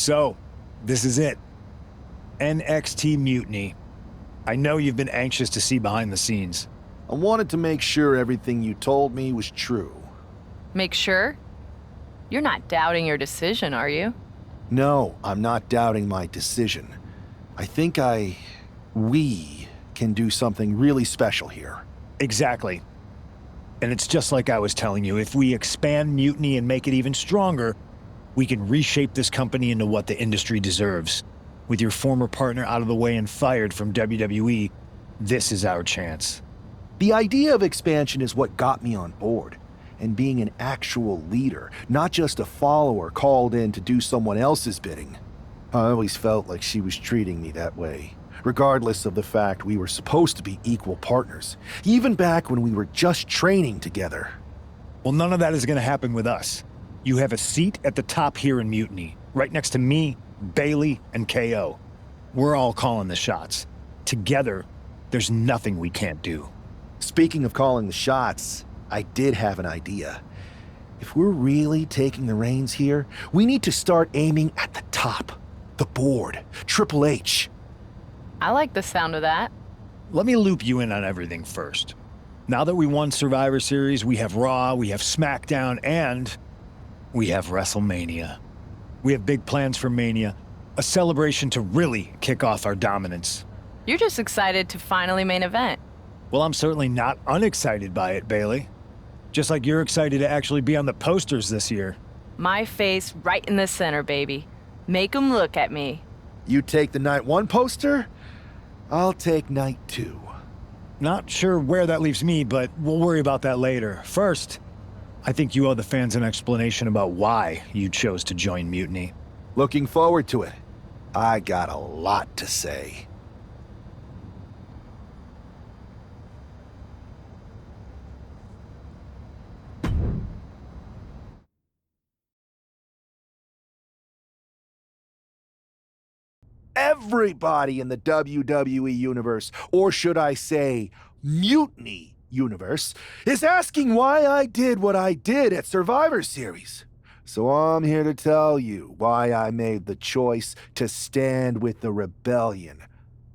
So, this is it. NXT Mutiny. I know you've been anxious to see behind the scenes. I wanted to make sure everything you told me was true. Make sure? You're not doubting your decision, are you? No, I'm not doubting my decision. I think we can do something really special here. Exactly. And it's just like I was telling you, if we expand Mutiny and make it even stronger, we can reshape this company into what the industry deserves. With your former partner out of the way and fired from WWE, this is our chance. The idea of expansion is what got me on board. And being an actual leader, not just a follower called in to do someone else's bidding. I always felt like she was treating me that way, regardless of the fact we were supposed to be equal partners, even back when we were just training together. Well, none of that is going to happen with us. You have a seat at the top here in Mutiny, right next to me, Bailey, and KO. We're all calling the shots. Together, there's nothing we can't do. Speaking of calling the shots, I did have an idea. If we're really taking the reins here, we need to start aiming at the top. The board. Triple H. I like the sound of that. Let me loop you in on everything first. Now that we won Survivor Series, we have Raw, we have SmackDown, and we have WrestleMania. We have big plans for Mania, a celebration to really kick off our dominance. You're just excited to finally main event. Well, I'm certainly not unexcited by it, Bailey. Just like you're excited to actually be on the posters this year. My face right in the center, baby. Make 'em look at me. You take the Night 1 poster, I'll take Night 2. Not sure where that leaves me, but we'll worry about that later. First, I think you owe the fans an explanation about why you chose to join Mutiny. Looking forward to it. I got a lot to say. Everybody in the WWE universe, or should I say, Mutiny universe, is asking why I did what I did at Survivor Series. So I'm here to tell you why I made the choice to stand with the rebellion,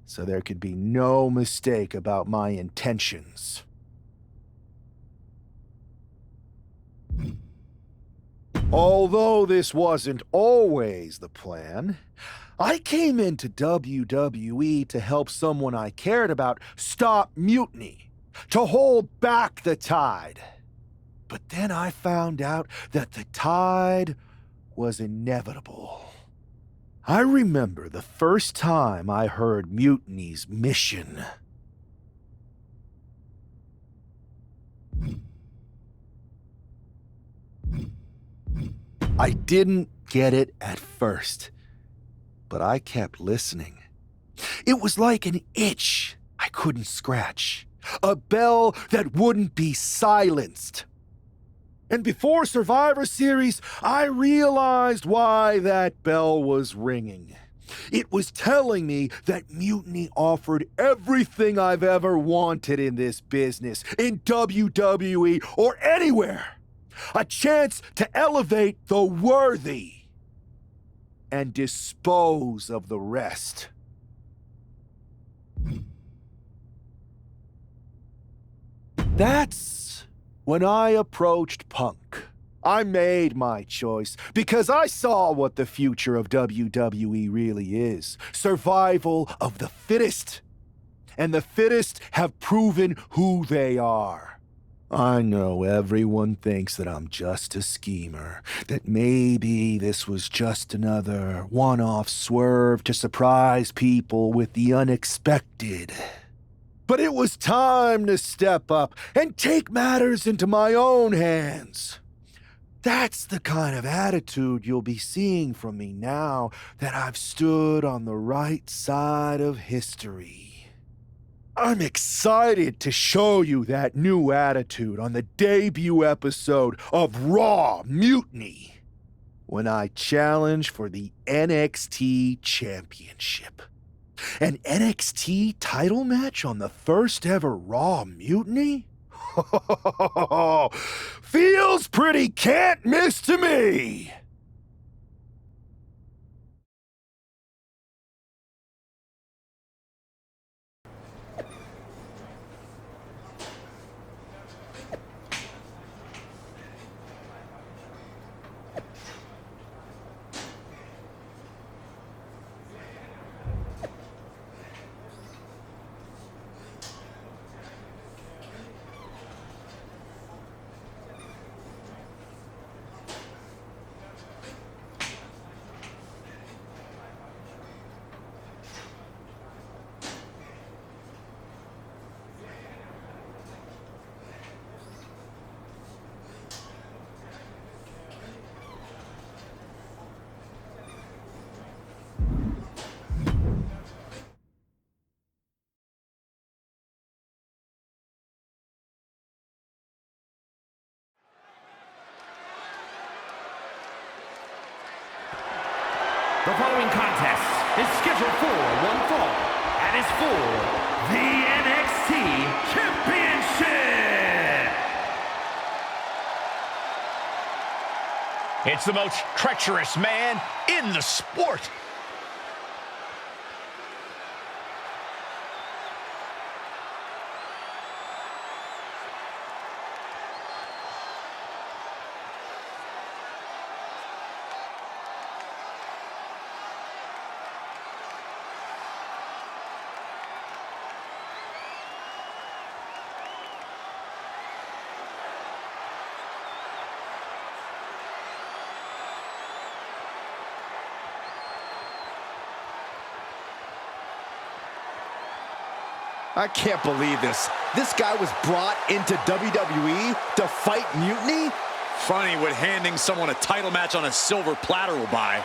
so there could be no mistake about my intentions. Although this wasn't always the plan, I came into WWE to help someone I cared about stop mutiny, to hold back the tide. But then I found out that the tide was inevitable. I remember the first time I heard Mutiny's mission. I didn't get it at first, but I kept listening. It was like an itch I couldn't scratch, a bell that wouldn't be silenced. And before Survivor Series, I realized why that bell was ringing. It was telling me that Mutiny offered everything I've ever wanted in this business, in WWE or anywhere. A chance to elevate the worthy and dispose of the rest. That's when I approached Punk. I made my choice because I saw what the future of WWE really is. Survival of the fittest. And the fittest have proven who they are. I know everyone thinks that I'm just a schemer, that maybe this was just another one-off swerve to surprise people with the unexpected. But it was time to step up and take matters into my own hands. That's the kind of attitude you'll be seeing from me now that I've stood on the right side of history. I'm excited to show you that new attitude on the debut episode of Raw Mutiny, when I challenge for the NXT Championship. An NXT title match on the first ever Raw Mutiny? Feels pretty can't miss to me! The following contest is scheduled for one fall and is for the NXT Championship. It's the most treacherous man in the sport. I can't believe this. This guy was brought into WWE to fight Mutiny? Funny what handing someone a title match on a silver platter will buy.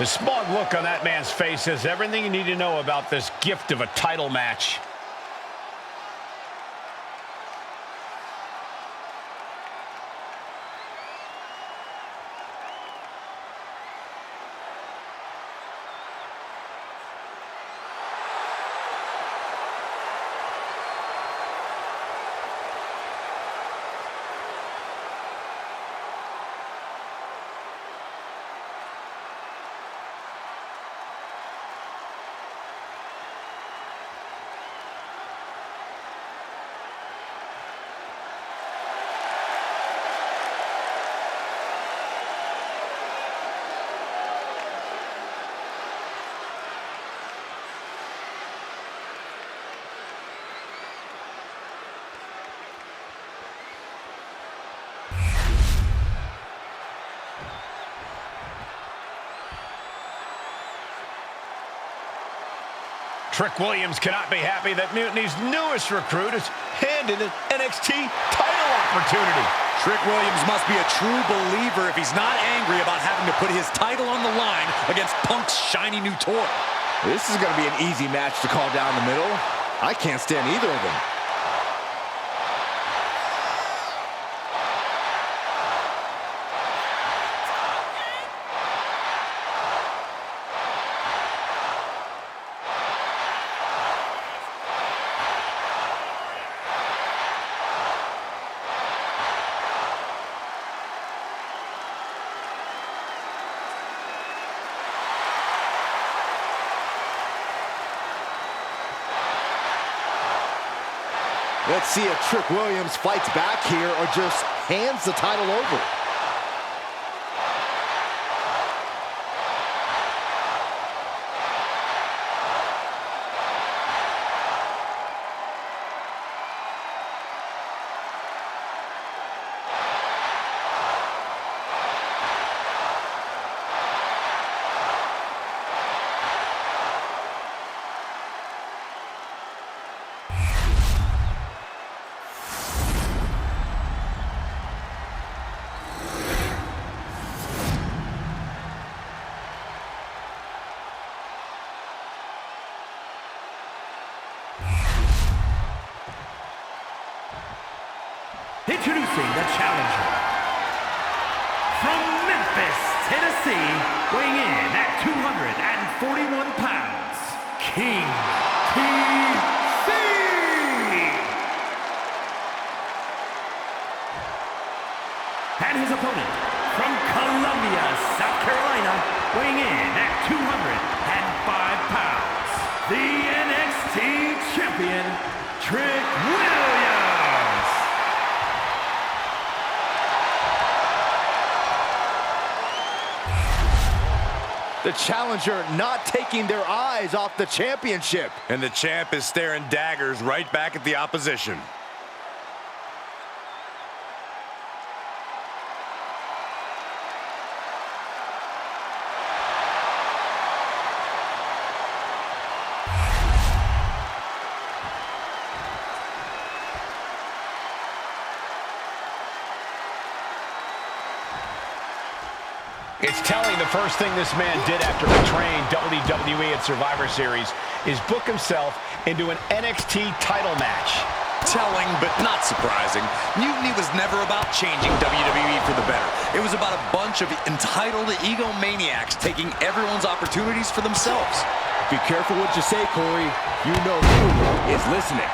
The smug look on that man's face says everything you need to know about this gift of a title match. Trick Williams cannot be happy that Mutiny's newest recruit is handed an NXT title opportunity. Trick Williams must be a true believer if he's not angry about having to put his title on the line against Punk's shiny new toy. This is going to be an easy match to call down the middle. I can't stand either of them. Let's see if Trick Williams fights back here or just hands the title over. Introducing the challenger. From Memphis, Tennessee, weighing in at 241 pounds, King TC. And his opponent, from Columbia, South Carolina, weighing in at 205 pounds, the NXT champion, Trick Williams. The challenger not taking their eyes off the championship. And the champ is staring daggers right back at the opposition. It's telling the first thing this man did after betraying WWE at Survivor Series is book himself into an NXT title match. Telling, but not surprising. Mutiny was never about changing WWE for the better. It was about a bunch of entitled egomaniacs taking everyone's opportunities for themselves. Be careful what you say, Corey. You know who is listening.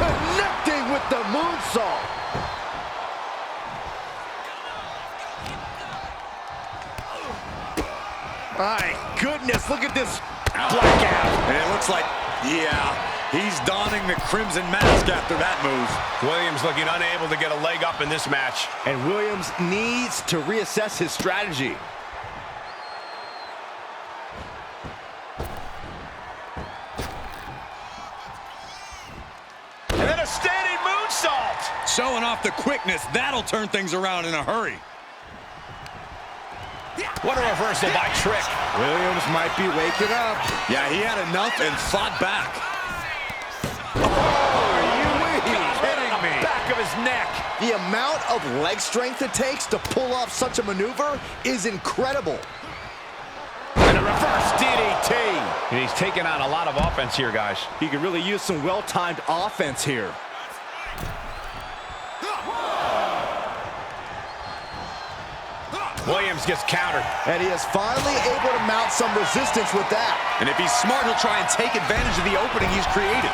Connecting with the moonsault. My goodness, look at this blackout. And it looks like, yeah, he's donning the crimson mask after that move. Williams looking unable to get a leg up in this match. And Williams needs to reassess his strategy. And then a standing moonsault. Showing off the quickness, that'll turn things around in a hurry. What a reversal by Trick. Williams might be waking up. Yeah, he had enough and fought back. Are you Kidding me. Back of his neck. The amount of leg strength it takes to pull off such a maneuver is incredible. And a reverse DDT. And he's taking on a lot of offense here, guys. He could really use some well-timed offense here. Williams gets countered. And he is finally able to mount some resistance with that. And if he's smart, he'll try and take advantage of the opening he's created.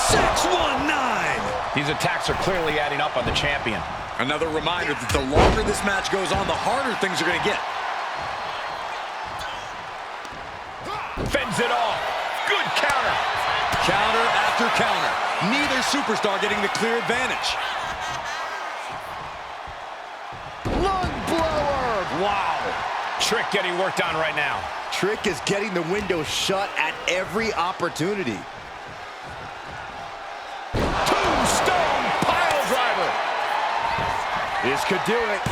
619! These attacks are clearly adding up on the champion. Another reminder that the longer this match goes on, the harder things are going to get. Fends it off. Good counter. Counter after counter. Neither superstar getting the clear advantage. Lung blower! Wow. Trick getting worked on right now. Trick is getting the window shut at every opportunity. Tombstone pile driver. This could do it.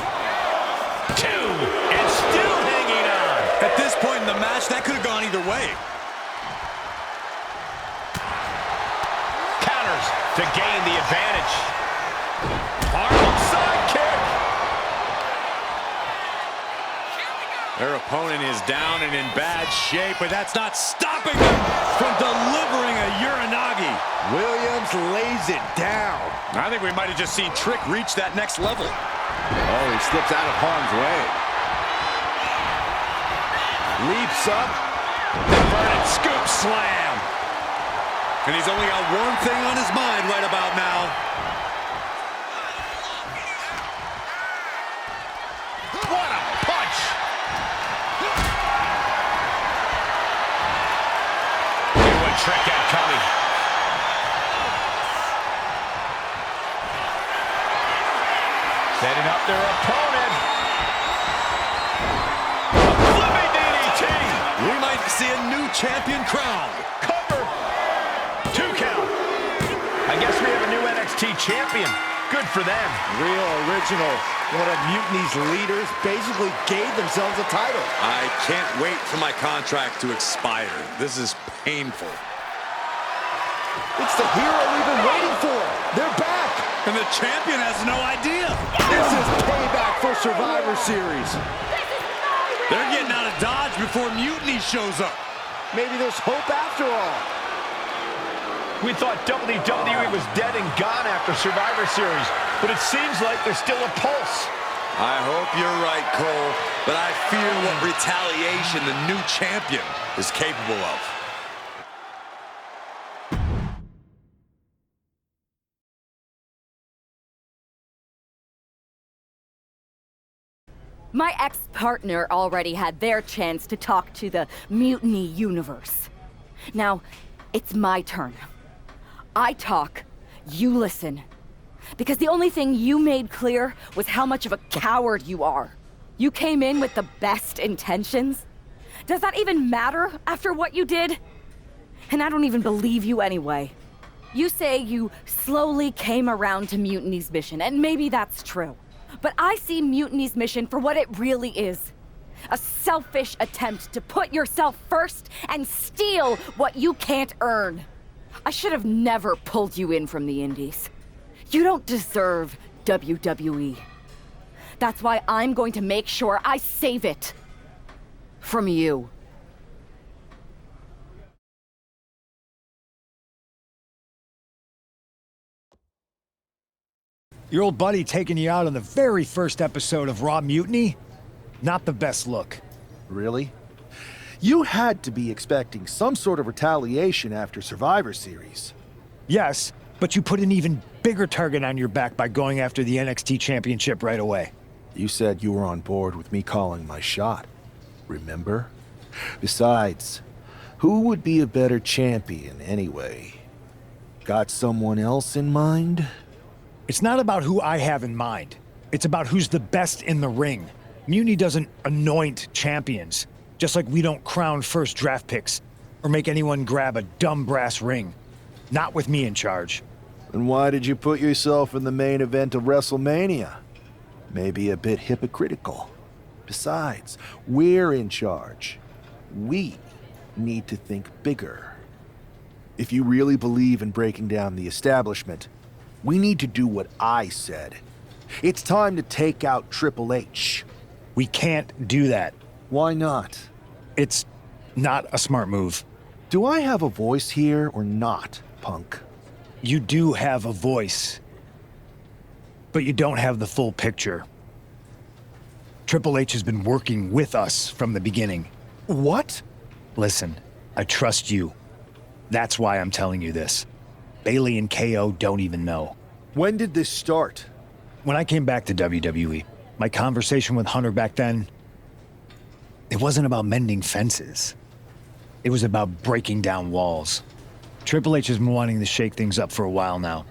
2 and still hanging on. At this point in the match, that could have gone either way. Counters to gain the advantage. Arnold sidekick. Their opponent is down and in bad shape, but that's not stopping them from delivering a Uranagi. Williams lays it down. I think we might have just seen Trick reach that next level. Oh, he slips out of harm's way. Leaps up. Inverted scoop slam. And he's only got one thing on his mind right about now. What a punch. Knew what Trick had coming. Setting up their opponent. Flipping DDT. We might see a new champion crowned. Cover. 2 count. I guess we have a new NXT champion. Good for them. Real original. One of Mutiny's leaders basically gave themselves a title. I can't wait for my contract to expire. This is painful. It's the hero we've been waiting for. They're back. And the champion has no idea. This is payback for Survivor Series. They're getting out of Dodge before Mutiny shows up. Maybe there's hope after all. We thought WWE was dead and gone after Survivor Series, but it seems like there's still a pulse. I hope you're right, Cole, but I fear what retaliation the new champion is capable of. My ex-partner already had their chance to talk to the Mutiny universe. Now, it's my turn. I talk, you listen. Because the only thing you made clear was how much of a coward you are. You came in with the best intentions. Does that even matter after what you did? And I don't even believe you anyway. You say you slowly came around to Mutiny's mission, and maybe that's true. But I see Mutiny's mission for what it really is. A selfish attempt to put yourself first and steal what you can't earn. I should have never pulled you in from the Indies. You don't deserve WWE. That's why I'm going to make sure I save it. From you. Your old buddy taking you out on the very first episode of Raw Mutiny? Not the best look. Really? You had to be expecting some sort of retaliation after Survivor Series. Yes, but you put an even bigger target on your back by going after the NXT Championship right away. You said you were on board with me calling my shot. Remember? Besides, who would be a better champion anyway? Got someone else in mind? It's not about who I have in mind. It's about who's the best in the ring. Mutiny doesn't anoint champions, just like we don't crown first draft picks or make anyone grab a dumb brass ring. Not with me in charge. Then why did you put yourself in the main event of WrestleMania? Maybe a bit hypocritical. Besides, we're in charge. We need to think bigger. If you really believe in breaking down the establishment, we need to do what I said. It's time to take out Triple H. We can't do that. Why not? It's not a smart move. Do I have a voice here or not, Punk? You do have a voice, but you don't have the full picture. Triple H has been working with us from the beginning. What? Listen, I trust you. That's why I'm telling you this. Bayley and KO don't even know. When did this start? When I came back to WWE, my conversation with Hunter back then, it wasn't about mending fences. It was about breaking down walls. Triple H has been wanting to shake things up for a while now.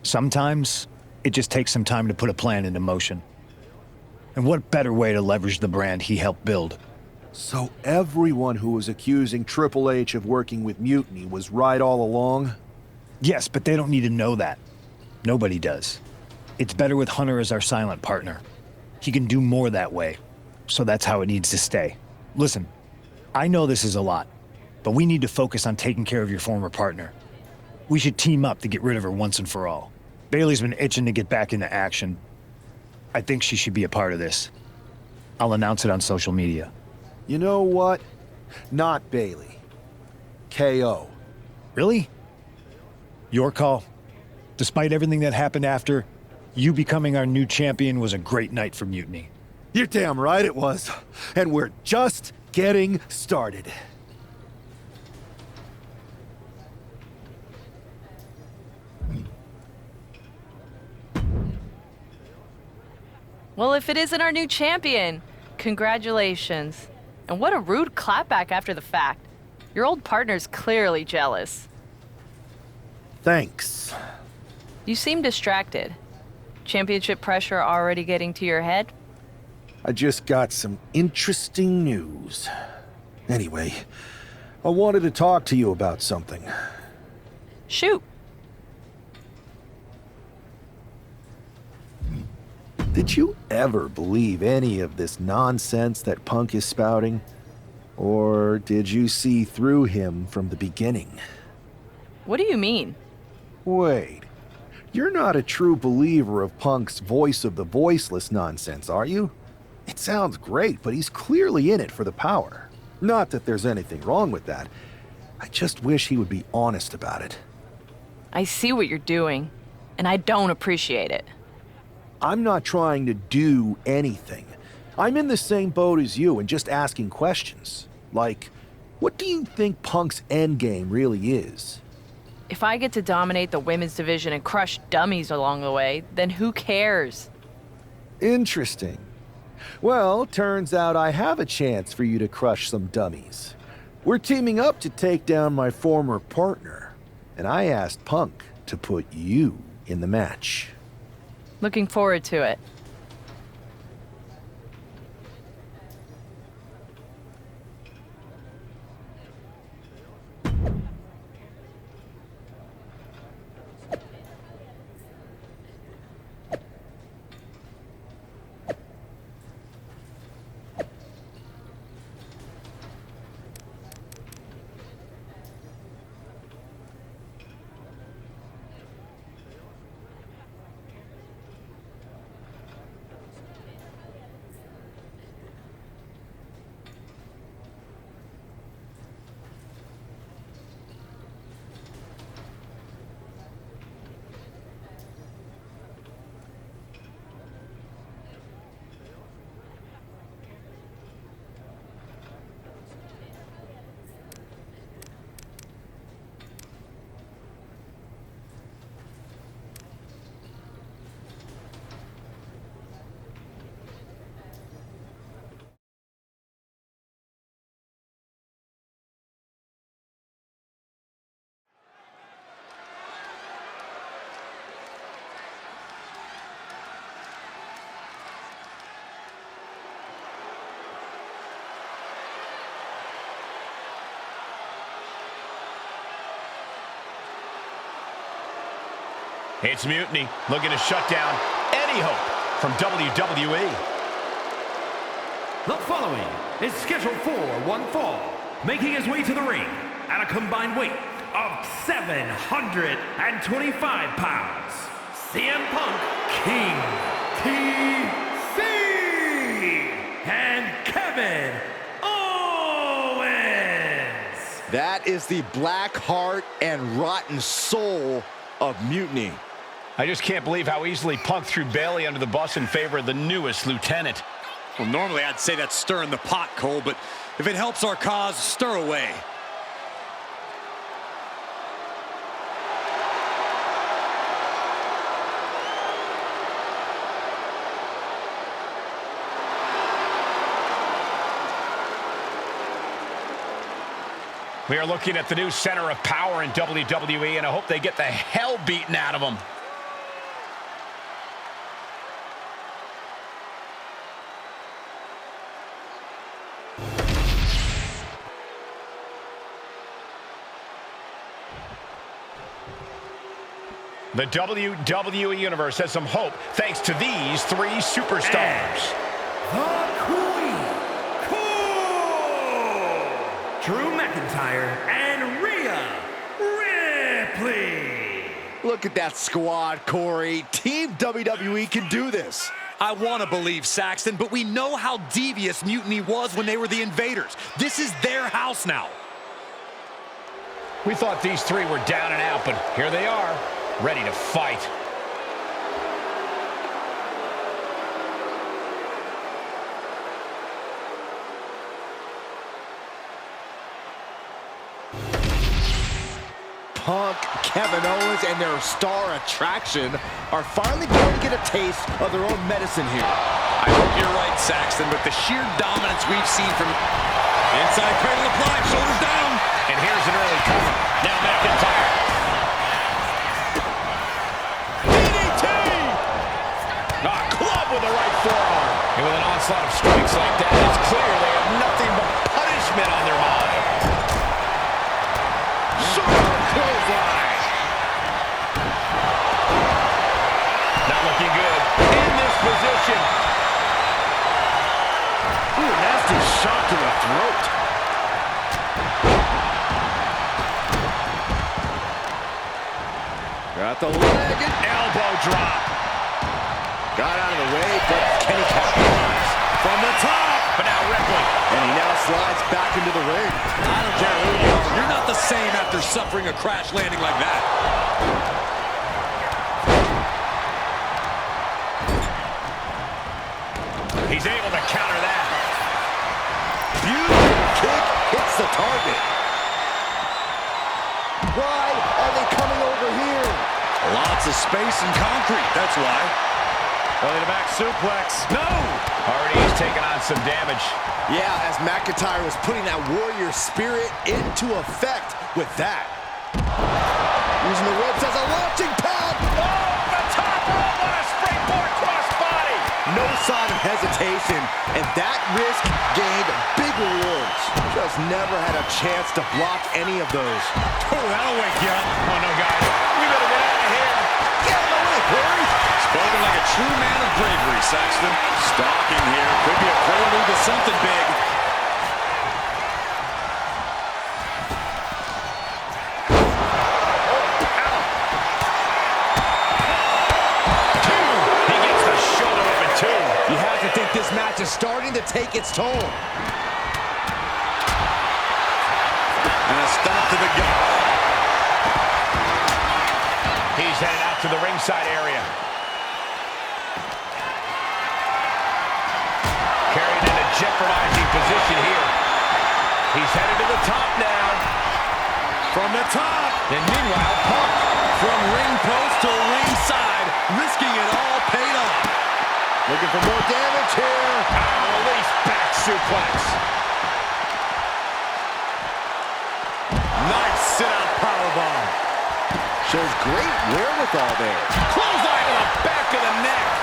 Sometimes, it just takes some time to put a plan into motion. And what better way to leverage the brand he helped build? So everyone who was accusing Triple H of working with Mutiny was right all along? Yes, but they don't need to know that. Nobody does. It's better with Hunter as our silent partner. He can do more that way, so that's how it needs to stay. Listen, I know this is a lot, but we need to focus on taking care of your former partner. We should team up to get rid of her once and for all. Bayley's been itching to get back into action. I think she should be a part of this. I'll announce it on social media. You know what? Not Bayley. KO. Really? Your call. Despite everything that happened after, you becoming our new champion was a great night for Mutiny. You're damn right it was. And we're just getting started. Well, if it isn't our new champion, congratulations. And what a rude clapback after the fact. Your old partner's clearly jealous. Thanks. You seem distracted. Championship pressure already getting to your head? I just got some interesting news. Anyway, I wanted to talk to you about something. Shoot. Did you ever believe any of this nonsense that Punk is spouting? Or did you see through him from the beginning? What do you mean? Wait, you're not a true believer of Punk's voice of the voiceless nonsense, are you? It sounds great, but he's clearly in it for the power. Not that there's anything wrong with that. I just wish he would be honest about it. I see what you're doing, and I don't appreciate it. I'm not trying to do anything. I'm in the same boat as you and just asking questions. Like, what do you think Punk's endgame really is? If I get to dominate the women's division and crush dummies along the way, then who cares? Interesting. Well, turns out I have a chance for you to crush some dummies. We're teaming up to take down my former partner, and I asked Punk to put you in the match. Looking forward to it. It's Mutiny looking to shut down any hope from WWE. The following is scheduled for one fall, making his way to the ring at a combined weight of 725 pounds, CM Punk, King TC, and Kevin Owens. That is the black heart and rotten soul of Mutiny. I just can't believe how easily Punk threw Bailey under the bus in favor of the newest lieutenant. Well, normally I'd say that's stirring the pot, Cole, but if it helps our cause, stir away. We are looking at the new center of power in WWE, and I hope they get the hell beaten out of them. The WWE Universe has some hope thanks to these three superstars. The Queen, Cole, Drew McIntyre, and Rhea Ripley. Look at that squad, Corey. Team WWE can do this. I want to believe, Saxton, but we know how devious Mutiny was when they were the invaders. This is their house now. We thought these three were down and out, but here they are, ready to fight. Punk, Kevin Owens, and their star attraction are finally going to get a taste of their own medicine here. I hope you're right, Saxton, but the sheer dominance we've seen from inside cradle applied, shoulders down. And here's an early cover. Now McIntyre. DDT! Club with the right forearm. And with an onslaught of strikes like that, it's clear they have nothing but punishment on their mind. Clothesline. Not looking good in this position. Ooh, nasty shot to the throat. Got the leg and Elbow drop. got out of the way, but can he capitalize? From the top. But now Ripley. And he now slides back into the ring. I don't care who you are. You're not the same after suffering a crash landing like that. He's able to counter that. Beautiful kick hits the target. Why are they coming over here? Lots of space and concrete, that's why. Belly to back suplex. No! Already he's taken on some damage. Yeah, as McIntyre was putting that warrior spirit into effect with that. Using the ropes as a launching pad. Oh, the top rope on a springboard crossbody. No sign of hesitation, and that risk gained big rewards. Just never had a chance to block any of those. Oh, that'll wake you up. Oh, no, guys. We better get out of here. Get out of the way, Corey. Spoken like a true man of bravery, Saxton. Stalking here. Could be a prelude to something big. He gets the shoulder up at 2. You have to think this match is starting to take its toll. And a stomp to the gut. He's headed out to the ringside area. Carried in a jeopardizing position here. He's headed to the top now. From the top. And meanwhile, Punk. From ring post to ringside, risking it all paid off. Looking for more damage here. Release back suplex. Nice sit-out powerbomb. Shows great wherewithal there. Clothesline to the back of the neck.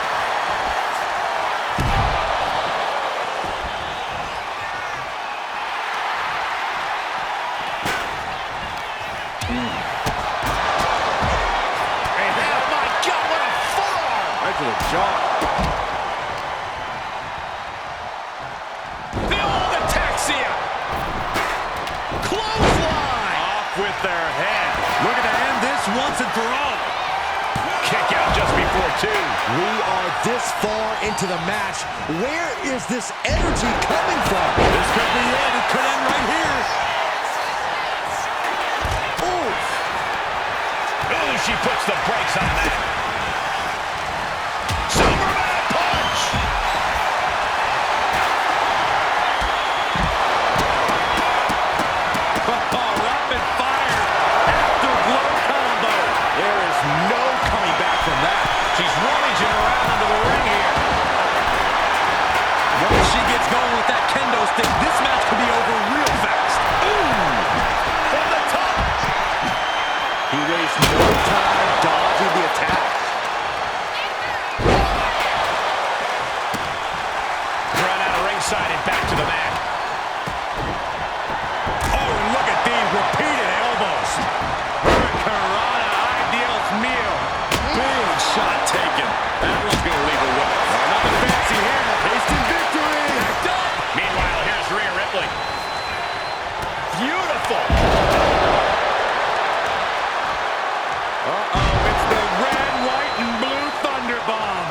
Right to the jaw. The old ataxia. Clothesline. Off with their head. Looking to end this once and for all. Kick out just before 2. We are this far into the match. Where is this energy coming from? This could be it. It could end right here. Oof. Ooh, she puts the brakes on that. Superman punch. Rapid fire. Afterglow combo. There is no coming back from that. She's rummaging around under the ring here. Once she gets going with that kendo stick, this match could be over real fast. Ooh. From the top. He wastes no time dodging the attack. Run out of ringside and back to the mat. Oh, look at these repeated elbows. Hurricanrana, ideal's meal. Big shot taken. That one's going to leave a wet. Nothing fancy here. Hasty victory. Backed up. Meanwhile, here's Rhea Ripley. Beautiful. Uh-oh, it's the red, white, and blue Thunder Bomb.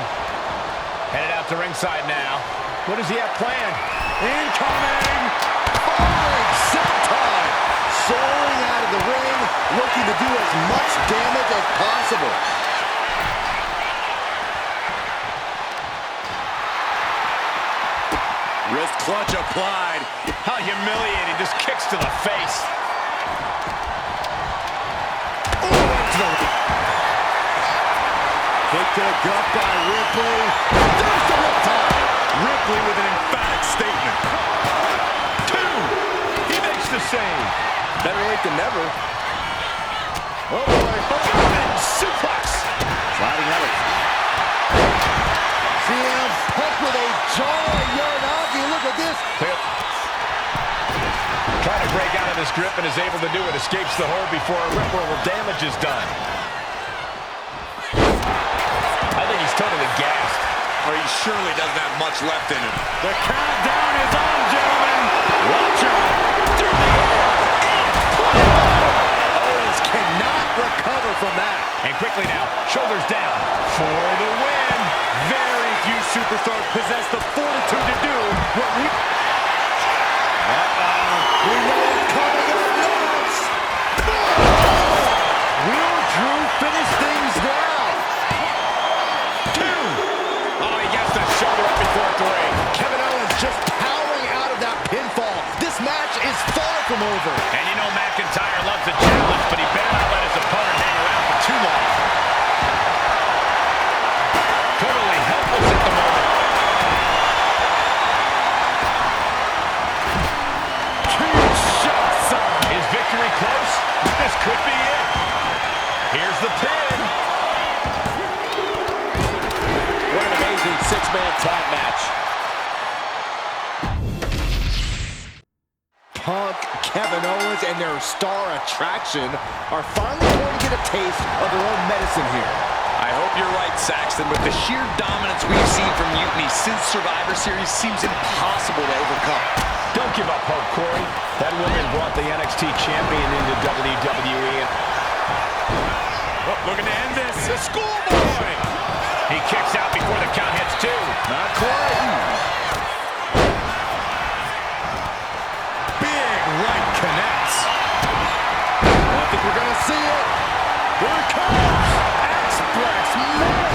Headed out to ringside now. What does he have planned? Incoming. Falling senton. Soaring out of the ring, looking to do as much damage as possible. Wrist clutch applied. How humiliating. Just kicks to the face. Kick to the gut by Ripley. There's the riptide. Ripley with an emphatic statement. 2. He makes the save. Better late than never. Oh boy. German suplex. Sliding out of CM Punk with a jaw Uranagi. Look at this. Trying to break out of this grip and is able to do it. Escapes the hold before irreparable damage is done. I think he's totally gassed. Or he surely doesn't have much left in him. The countdown is on, gentlemen. Watch out. Through the air. Owens cannot recover from that. And quickly now, shoulders down for the win. Very few superstars possess the fortitude to do what we... We know it's coming up next. Will Drew and their star attraction are finally going to get a taste of their own medicine here. I hope you're right, Saxton, but the sheer dominance we've seen from Mutiny since Survivor Series seems impossible to overcome. Don't give up hope, Corey. That woman brought the NXT champion into WWE. Looking to end this. The schoolboy! He kicks out before the count hits 2. Not quite. Big right connects. I think we're going to see it. Here it comes. Express man.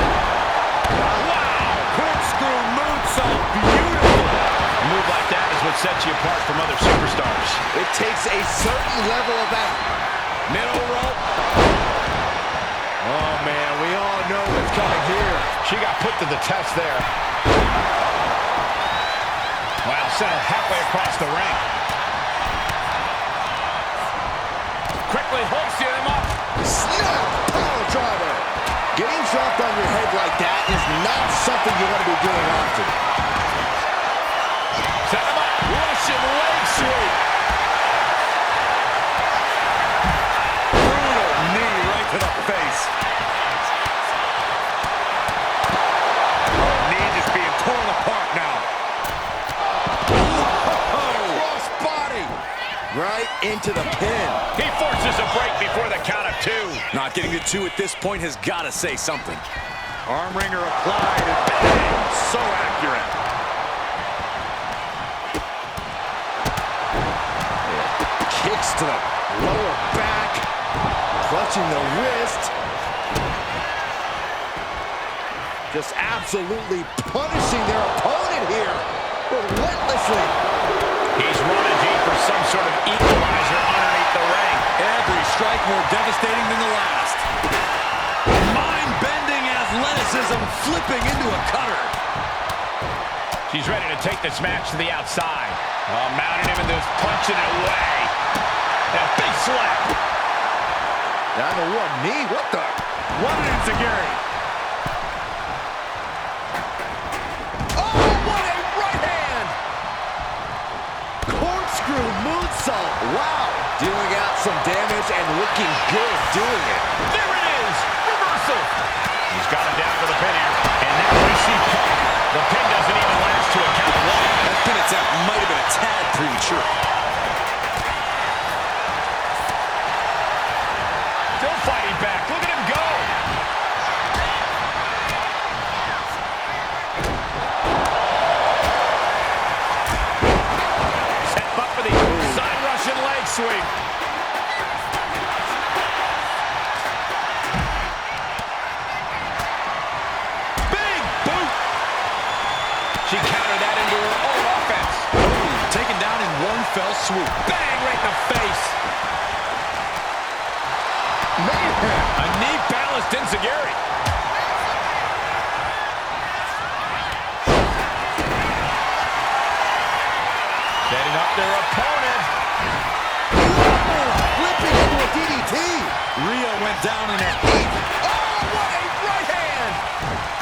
Wow! Corkscrew moonsault. Beautiful. A move like that is what sets you apart from other superstars. It takes a certain level of that. Middle rope. Oh, man, we all know what's coming here. She got put to the test there. Wow, sent her halfway across the ring. Quickly hoisting him up. Snap! Power driver. Getting dropped on your head like that is not something you want to be doing often. Set him up. Russian leg sweep. Brutal knee right to the face. Knee just being torn apart now. Cross body. Right into the pin. He forces a break before the count of 2. Not getting to 2 at this point has got to say something. Arm wringer applied and bang. So accurate. Kicks to the lower back. Clutching the wrist. Just absolutely punishing their opponent here. Relentlessly. He's running deep for some sort of equalizer underneath the ring. Every strike more devastating than the last. Mind-bending athleticism flipping into a cutter. She's ready to take this match to the outside. Mounting him and just punching it away. And a big slap. Down to one knee. What the? One enziguri. Oh, what a right hand! Corkscrew moonsault. Wow. Dealing out some damage and looking good doing it. There it is. Reversal. He's got him down for the pin here. And now we see Punk. The pin doesn't even last to a count of 1. That pin attempt might have been a tad premature. Still fighting back. Look at him go. Set him up for the side Russian leg sweep. Big boot. She countered that into her own offense. Taken down in one fell swoop. Bang right in the face. A knee balanced enziguri. Setting up their opponent. Flipping into a DDT. Rio went down in a heap. Oh, what a right hand!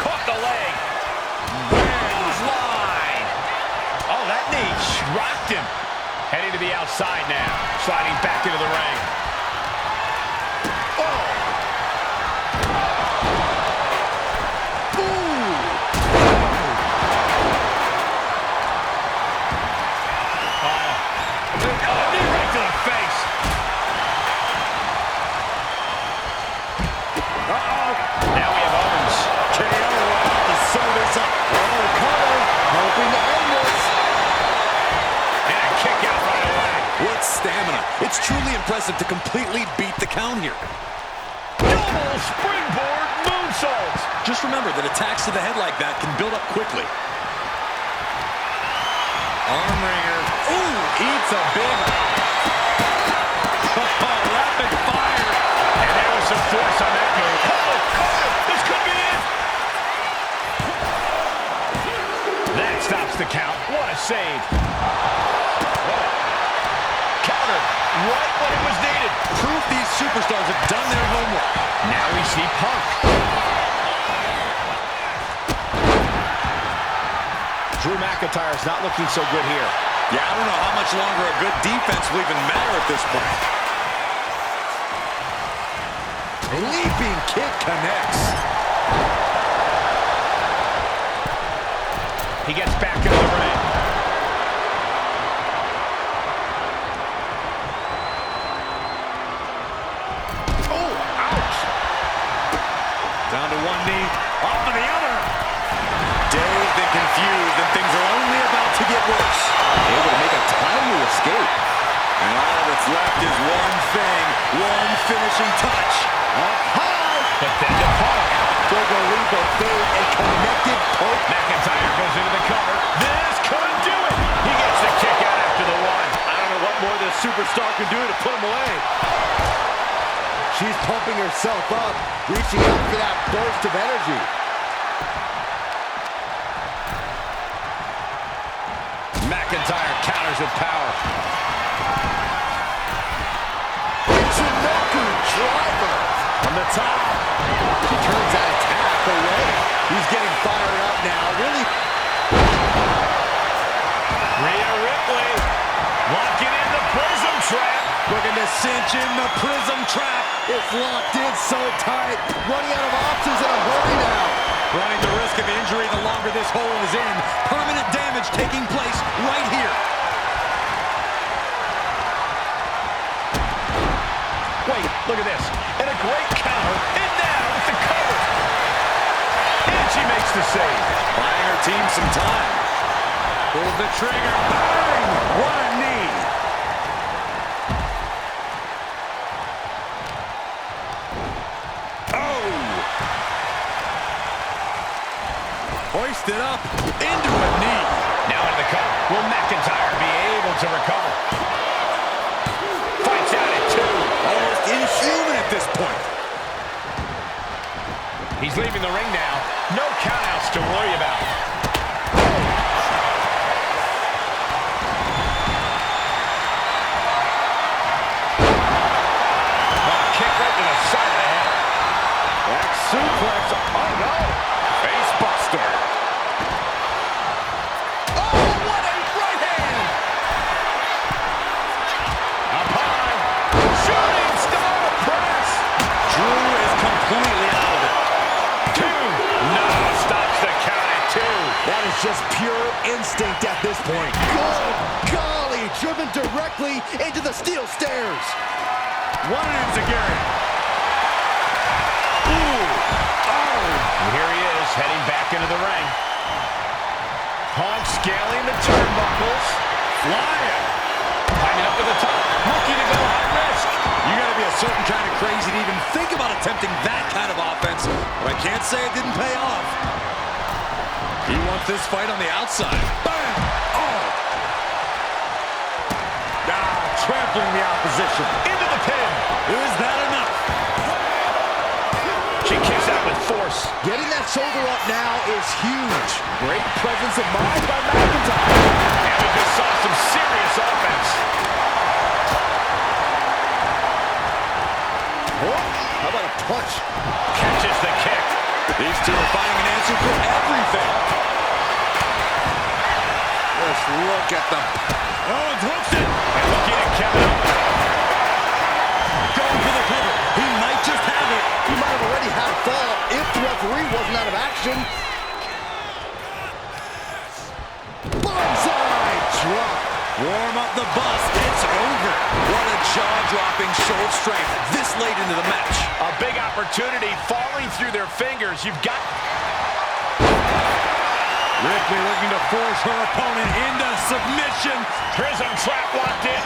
Caught the leg. Line. Oh, that knee rocked him. Heading to the outside now. Sliding back into the ring. It's truly impressive to completely beat the count here. Double springboard moonsaults. Just remember that attacks to the head like that can build up quickly. Arm wringer. Ooh, eats a big. Rapid fire. And there was some force on that move. This could be it. That stops the count. What a save. Counter right when it was needed. Proof these superstars have done their homework. Now we see Punk. Drew McIntyre's not looking so good here. Yeah, I don't know how much longer a good defense will even matter at this point. A leaping kick connects. He gets back into the ring. Oh, ouch. Down to one knee, off of the other. Dazed and confused, and things are only about to get worse. Able to make a timely escape. And all that's left is one thing, one finishing touch. Up high. But then the poke. Dogo Lebo fade a connected poke. McIntyre goes into the cover. This could do it. He gets the kick out after the one. I don't know what more this superstar can do to put him away. She's pumping herself up, reaching out for that burst of energy. McIntyre counters with power. Michinoku driver on the top. She turns that attack away. He's getting fired up now. Really. Rhea Ripley locking in the prism trap. Looking to cinch in the prism trap. It's locked in so tight. Running out of options in a hurry now. Running the risk of injury the longer this hole is in. Permanent damage taking place right here. Wait, look at this. And a great counter. And now with the cover. And she makes the save. Buying her team some time. Pulls the trigger. Bang! What a knee. Oh! Hoisted up into a knee. Now into the cover. Will McIntyre be able to recover? Fights out at two. Almost inhuman at this point. He's leaving the ring now. No countouts to worry about. Kick right to the side of the head. Back suplex. Oh no. Face buster. Oh, what a right hand. Up high. Shooting star press. Drew is completely out of it. Two. No, stops the count at two. That is just pure instinct at this point. Good golly, driven directly into the steel stairs. What an enziguri. And here he is, heading back into the ring. Punk scaling the turnbuckles. Flying. Climbing up to the top. Looking to go high risk. You got to be a certain kind of crazy to even think about attempting that kind of offense. But I can't say it didn't pay off. He wants this fight on the outside. Bam! Oh! Trampling the opposition. Into the pin. Is that enough? She kicks out with force. Getting that shoulder up now is huge. Great presence of mind by McIntyre. And we just saw some serious offense. Oh, how about a punch? Catches the kick. These two are finding an answer for everything. Just look at the... Owens hooks it. And looking at Kevin Owens. Going for the cover. He might just have it. He might have already had a fall if the referee wasn't out of action. Bonsai drop. Warm up the bus. It's over. What a jaw-dropping show of strength this late into the match. A big opportunity falling through their fingers. You've got... Ripley looking to force her opponent into submission. Prism trap locked in.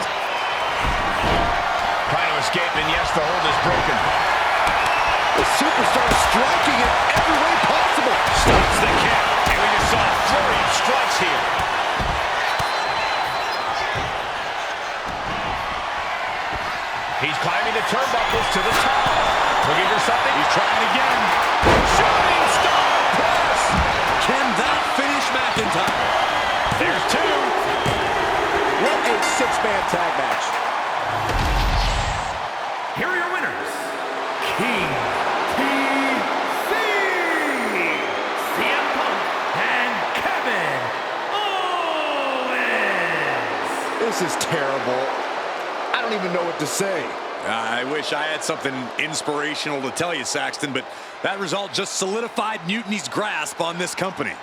Trying to escape, and yes, the hold is broken. The superstar striking in every way possible. Stops the kick. And we just saw a flurry of strikes here. He's climbing the turnbuckles to the top. Looking for something. He's trying again. Shooting star press. Can that finish McIntyre? There's two. What a six-man tag match. Here are your winners, King TC, CM Punk, and Kevin Owens. This is terrible. I don't even know what to say. I wish I had something inspirational to tell you, Saxton, but that result just solidified Mutiny's grasp on this company.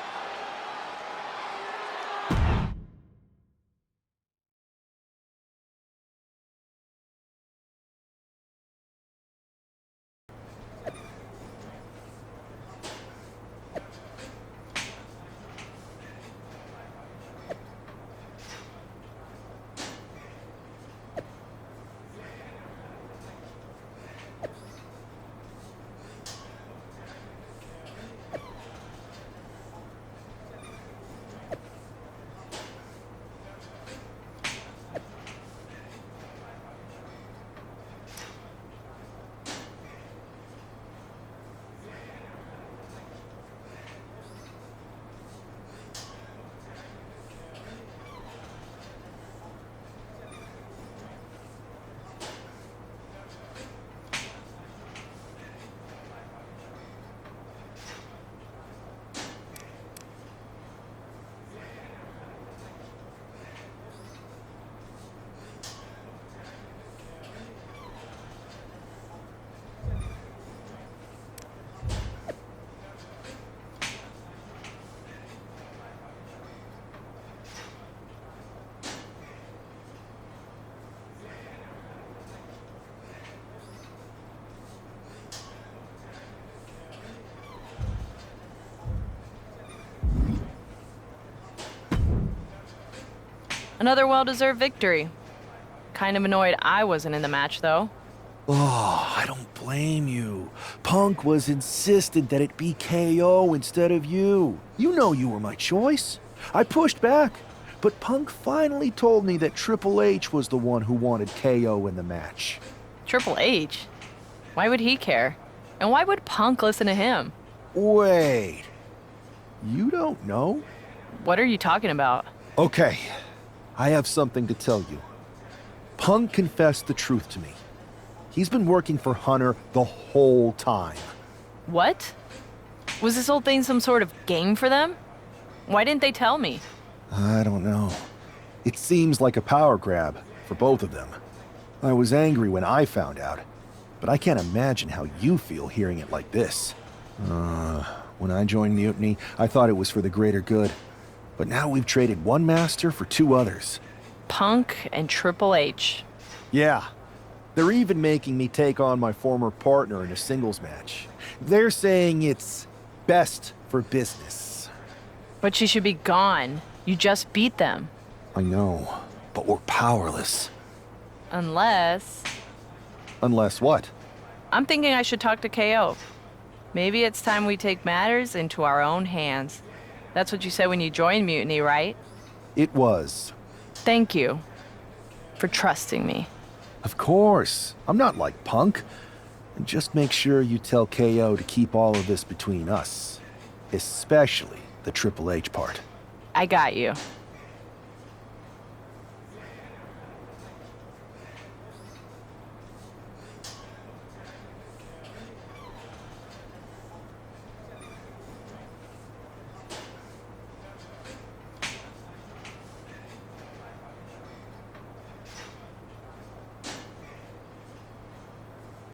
Another well-deserved victory. Kind of annoyed I wasn't in the match, though. Oh, I don't blame you. Punk was insistent that it be KO instead of you. You know you were my choice. I pushed back, but Punk finally told me that Triple H was the one who wanted KO in the match. Triple H? Why would he care? And why would Punk listen to him? Wait. You don't know? What are you talking about? Okay. I have something to tell you. Punk confessed the truth to me. He's been working for Hunter the whole time. What? Was this whole thing some sort of game for them? Why didn't they tell me? I don't know. It seems like a power grab for both of them. I was angry when I found out, but I can't imagine how you feel hearing it like this. When I joined Mutiny, I thought it was for the greater good. But now we've traded one master for two others. Punk and Triple H. Yeah. They're even making me take on my former partner in a singles match. They're saying it's best for business. But she should be gone. You just beat them. I know, but we're powerless. Unless... Unless what? I'm thinking I should talk to KO. Maybe it's time we take matters into our own hands. That's what you said when you joined Mutiny, right? It was. Thank you for trusting me. Of course. I'm not like Punk. And just make sure you tell KO to keep all of this between us. Especially the Triple H part. I got you.